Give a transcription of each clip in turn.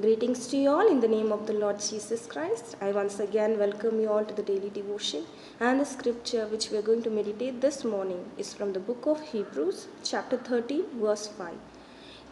Greetings to you all in the name of the Lord Jesus Christ. I once again welcome you all to the daily devotion, and the scripture which we are going to meditate this morning is from the book of Hebrews, chapter 13, verse 5.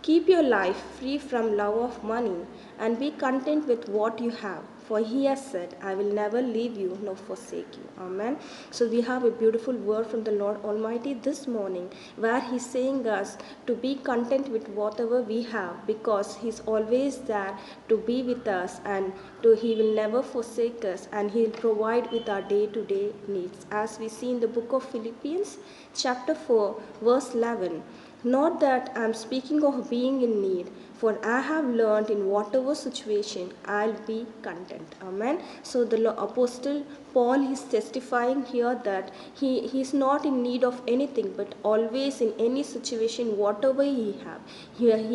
Keep your life free from love of money and be content with what you have. For he has said, I will never leave you nor forsake you. Amen. So we have a beautiful word from the Lord Almighty this morning where he's saying us to be content with whatever we have because he's always there to be with us and he will never forsake us and he'll provide with our day-to-day needs. As we see in the book of Philippians chapter 4 verse 11. Not that I am speaking of being in need, for I have learned in whatever situation I'll be content. Amen. So the Apostle Paul is testifying here that he's not in need of anything, but always in any situation, whatever he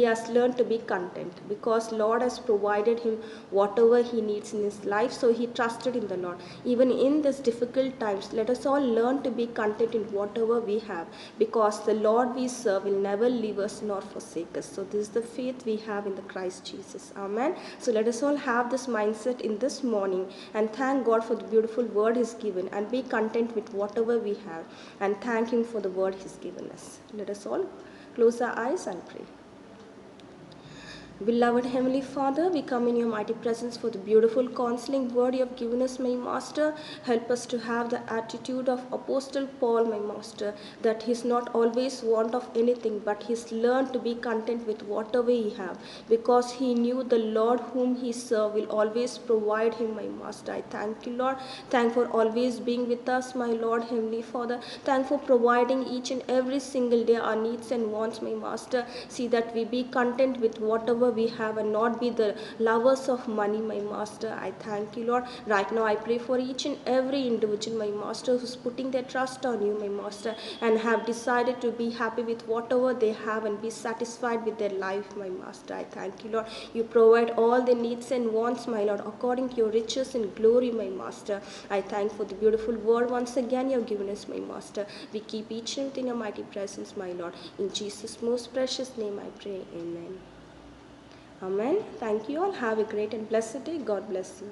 has learned to be content because Lord has provided him whatever he needs in his life. So he trusted in the Lord. Even in these difficult times, let us all learn to be content in whatever we have because the Lord we serve will never leave us nor forsake us. So this is the faith we have in the Christ Jesus. Amen. So let us all have this mindset in this morning and thank God for the beautiful word he's given and be content with whatever we have and thank him for the word he's given us. Let us all close our eyes and pray. Beloved Heavenly Father, we come in your mighty presence for the beautiful counseling word you have given us, my Master. Help us to have the attitude of Apostle Paul, my Master, that he's not always want of anything, but he's learned to be content with whatever he have, because he knew the Lord whom he served will always provide him, my Master. I thank you, Lord. Thank for always being with us, my Lord, Heavenly Father. Thank for providing each and every single day our needs and wants, my Master. See that we be content with whatever we have and not be the lovers of money, my Master. I thank you, Lord. Right now I pray for each and every individual, my Master, who's putting their trust on you, my Master, and have decided to be happy with whatever they have and be satisfied with their life, my Master. I thank you, Lord. You provide all their needs and wants, my Lord, according to your riches and glory, my Master. I thank for the beautiful word once again you have given us, my Master. We keep each and in your mighty presence, my Lord. In Jesus' most precious name I pray. Amen. Amen. Thank you all. Have a great and blessed day. God bless you.